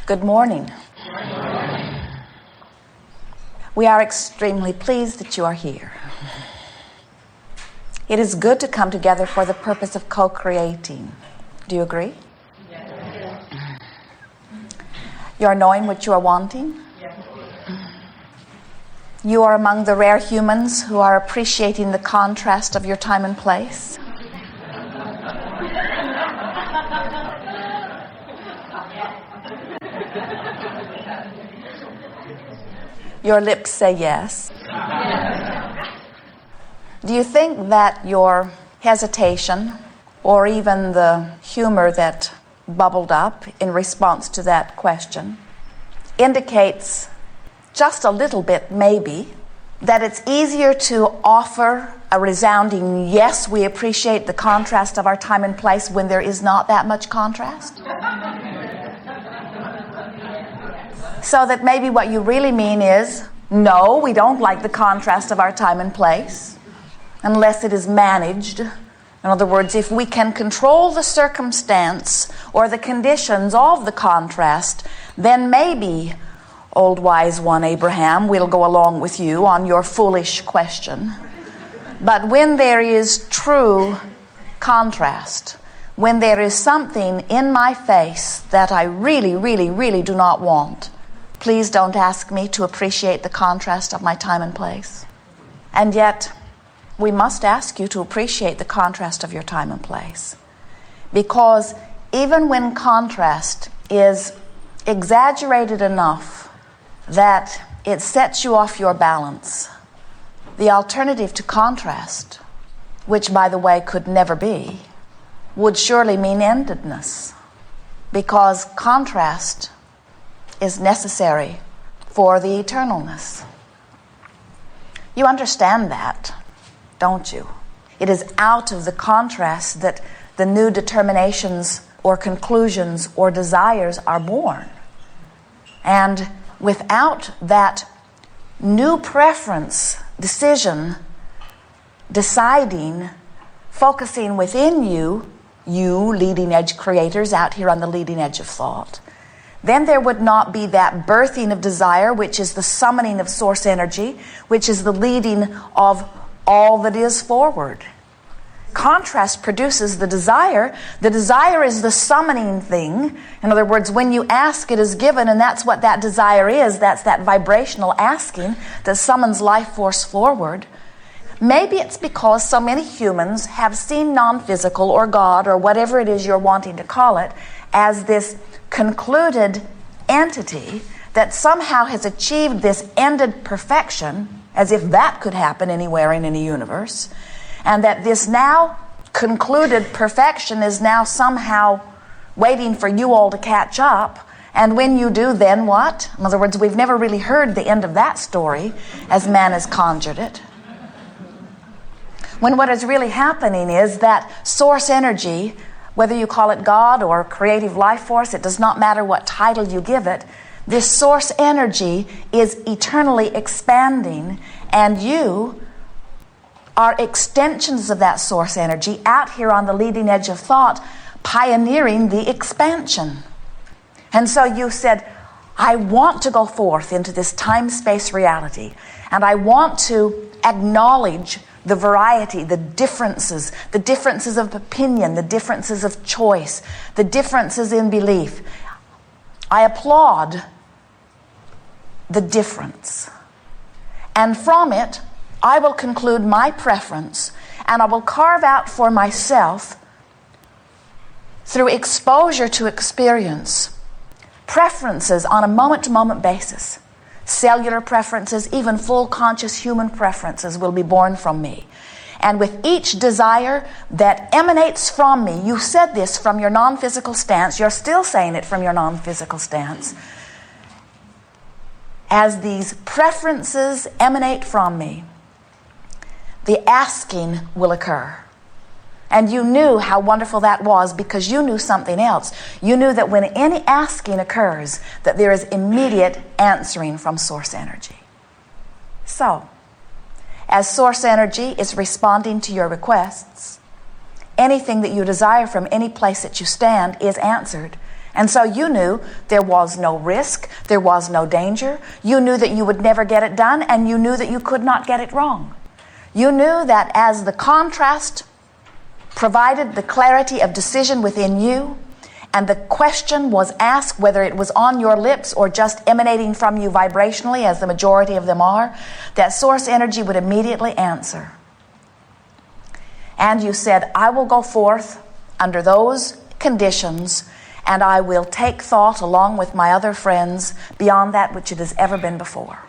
Good morning. We are extremely pleased that you are here. It is good to come together for the purpose of co-creating. Do you agree? Yes. You are knowing what you are wanting? Yes. You are among the rare humans who are appreciating the contrast of your time and place? Your lips say yes. Do you think that your hesitation, or even the humor that bubbled up in response to that question, indicates just a little bit, maybe, that it's easier to offer a resounding yes, we appreciate the contrast of our time and place when there is not that much contrast? So that maybe what you really mean is, no, we don't like the contrast of our time and place, unless it is managed. In other words, if we can control the circumstance or the conditions of the contrast, then maybe, old wise one Abraham, we'll go along with you on your foolish question. But when there is true contrast, when there is something in my face that I really, really, really do not want, please don't ask me to appreciate the contrast of my time and place. And yet, we must ask you to appreciate the contrast of your time and place. Because even when contrast is exaggerated enough that it sets you off your balance, the alternative to contrast, which by the way could never be, would surely mean endedness. Because contrast is necessary for the eternalness. You understand that, don't you? It is out of the contrast that the new determinations or conclusions or desires are born. And without that new preference, decision, deciding, focusing within you leading edge creators out here on the leading edge of thought, then there would not be that birthing of desire, which is the summoning of source energy, which is the leading of all that is forward. Contrast produces the desire. The desire is the summoning thing. In other words, when you ask, it is given, and that's what that desire is. That's that vibrational asking that summons life force forward. Maybe it's because so many humans have seen non-physical or God or whatever it is you're wanting to call it as this concluded entity that somehow has achieved this ended perfection, as if that could happen anywhere in any universe, and that this now concluded perfection is now somehow waiting for you all to catch up. And when you do, then what? In other words, we've never really heard the end of that story as man has conjured it. When what is really happening is that source energy, whether you call it God or creative life force, it does not matter what title you give it, this source energy is eternally expanding, and you are extensions of that source energy out here on the leading edge of thought, pioneering the expansion. And so you said, I want to go forth into this time-space reality, and I want to acknowledge the variety, the differences of opinion, the differences of choice, the differences in belief. I applaud the difference. And from it, I will conclude my preference, and I will carve out for myself, through exposure to experience, preferences on a moment-to-moment basis. Cellular preferences, even full conscious human preferences will be born from me. And with each desire that emanates from me, you said this from your non-physical stance, you're still saying it from your non-physical stance. As these preferences emanate from me, the asking will occur. And you knew how wonderful that was because you knew something else. You knew that when any asking occurs, that there is immediate answering from source energy. So, as source energy is responding to your requests, anything that you desire from any place that you stand is answered. And so you knew there was no risk, there was no danger. You knew that you would never get it done, and you knew that you could not get it wrong. You knew that as the contrast provided the clarity of decision within you, and the question was asked whether it was on your lips or just emanating from you vibrationally, as the majority of them are, that source energy would immediately answer. And you said, I will go forth under those conditions, and I will take thought along with my other friends beyond that which it has ever been before.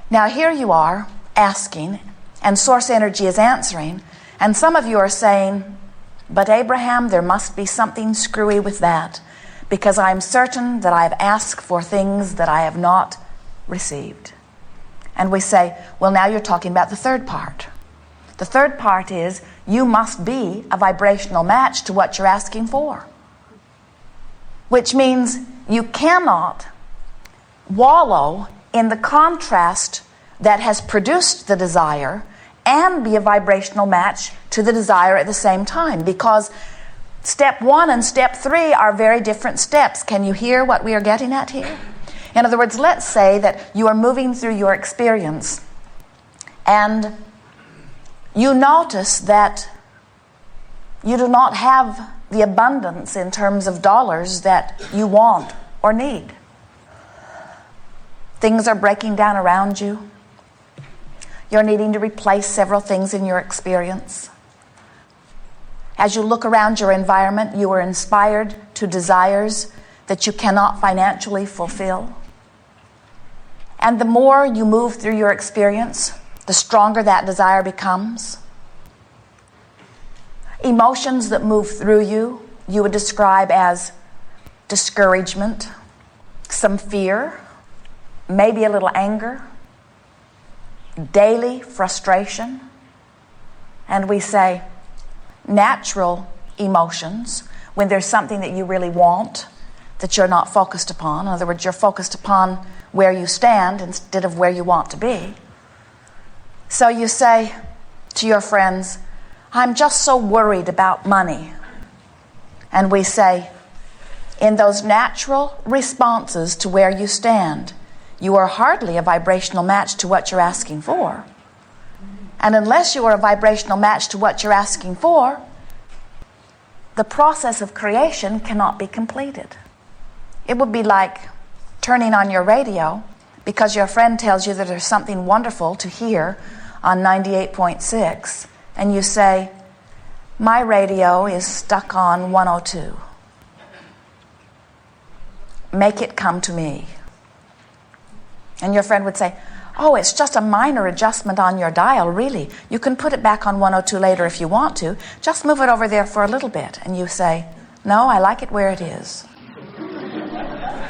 Now here you are asking, and source energy is answering, and some of you are saying, but Abraham, there must be something screwy with that, because I'm certain that I've asked for things that I have not received. And we say, well, now you're talking about the third part. The third part is, you must be a vibrational match to what you're asking for. Which means you cannot wallow in the contrast that has produced the desire and be a vibrational match to the desire at the same time, because step 1 and step 3 are very different steps. Can you hear what we are getting at here? In other words, let's say that you are moving through your experience and you notice that you do not have the abundance in terms of dollars that you want or need. Things are breaking down around you. You're needing to replace several things in your experience. As you look around your environment, you are inspired to desires that you cannot financially fulfill. And the more you move through your experience, the stronger that desire becomes. Emotions that move through you, you would describe as discouragement, some fear, maybe a little anger, daily frustration. And we say natural emotions, when there's something that you really want that you're not focused upon. In other words, you're focused upon where you stand instead of where you want to be. So you say to your friends, I'm just so worried about money. And we say, in those natural responses to where you stand, you are hardly a vibrational match to what you're asking for. And unless you are a vibrational match to what you're asking for, the process of creation cannot be completed. It would be like turning on your radio because your friend tells you that there's something wonderful to hear on 98.6, and you say, my radio is stuck on 102. Make it come to me. And your friend would say, oh, it's just a minor adjustment on your dial, really. You can put it back on 102 later if you want to. Just move it over there for a little bit. And you say, no, I like it where it is.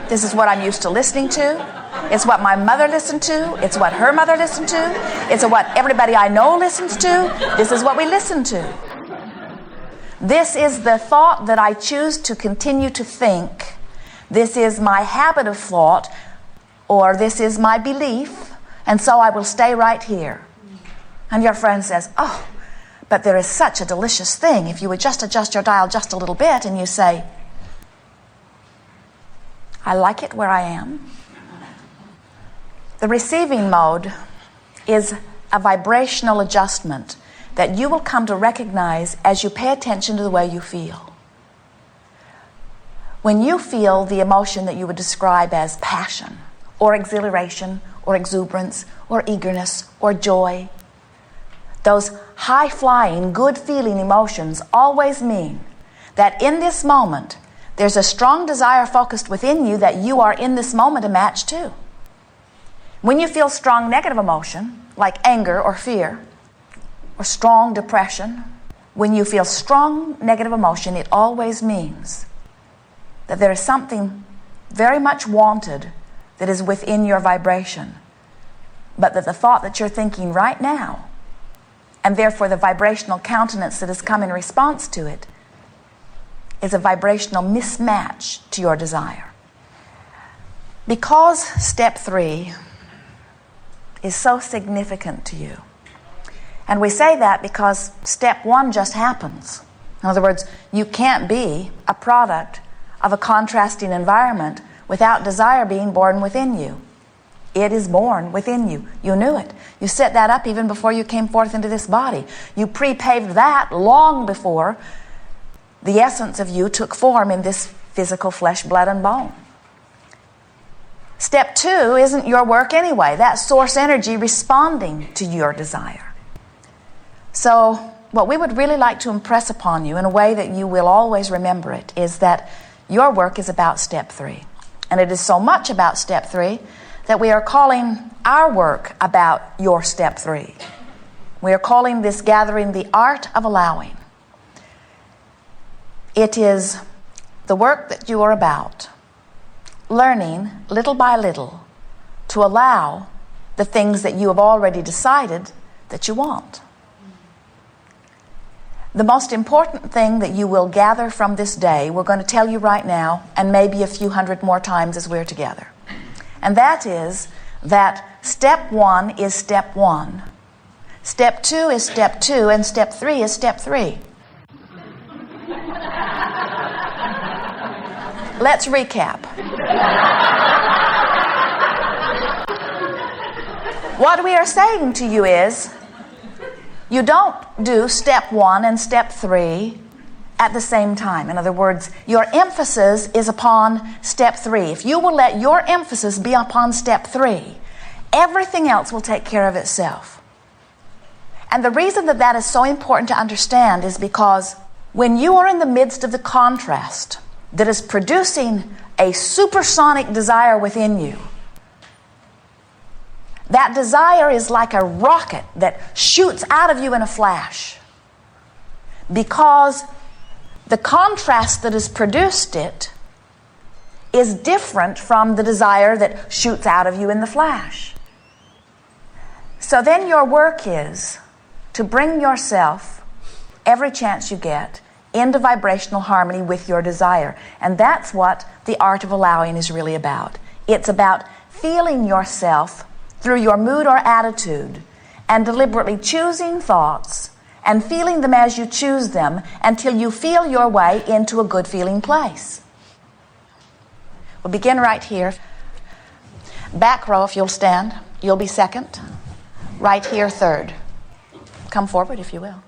This is what I'm used to listening to. It's what my mother listened to. It's what her mother listened to. It's what everybody I know listens to. This is what we listen to. This is the thought that I choose to continue to think. This is my habit of thought, or this is my belief, and so I will stay right here. And your friend says, oh, but there is such a delicious thing if you would just adjust your dial just a little bit. And you say, I like it where I am. The receiving mode is a vibrational adjustment that you will come to recognize as you pay attention to the way you feel. When you feel the emotion that you would describe as passion, or exhilaration, or exuberance, or eagerness, or joy, those high-flying, good-feeling emotions always mean that in this moment, there's a strong desire focused within you that you are in this moment a match to. When you feel strong negative emotion, like anger or fear, or strong depression, when you feel strong negative emotion, it always means that there is something very much wanted that is within your vibration, but that the thought that you're thinking right now, and therefore the vibrational countenance that has come in response to it, is a vibrational mismatch to your desire. Because step 3 is so significant to you, and we say that because step 1 just happens. In other words, you can't be a product of a contrasting environment without desire being born within you. It is born within you. You knew it. You set that up even before you came forth into this body. You pre-paved that long before the essence of you took form in this physical flesh, blood, and bone. Step 2 isn't your work anyway. That's source energy responding to your desire. So what we would really like to impress upon you in a way that you will always remember it is that your work is about step 3. And it is so much about step 3 that we are calling our work about your step 3. We are calling this gathering the art of allowing. It is the work that you are about, learning little by little to allow the things that you have already decided that you want. The most important thing that you will gather from this day, we're going to tell you right now, and maybe a few hundred more times as we're together. And that is that step 1 is step 1. Step 2 is step 2, and step 3 is step 3. Let's recap. What we are saying to you is, you don't do step 1 and step 3 at the same time. In other words, your emphasis is upon step 3. If you will let your emphasis be upon step 3, everything else will take care of itself. And the reason that that is so important to understand is because when you are in the midst of the contrast that is producing a supersonic desire within you, that desire is like a rocket that shoots out of you in a flash, because the contrast that has produced it is different from the desire that shoots out of you in the flash. So then your work is to bring yourself, every chance you get, into vibrational harmony with your desire. And that's what the art of allowing is really about. It's about feeling yourself through your mood or attitude and deliberately choosing thoughts and feeling them as you choose them until you feel your way into a good feeling place. We'll begin right here. Back row, if you'll stand. You'll be second. Right here, third. Come forward if you will.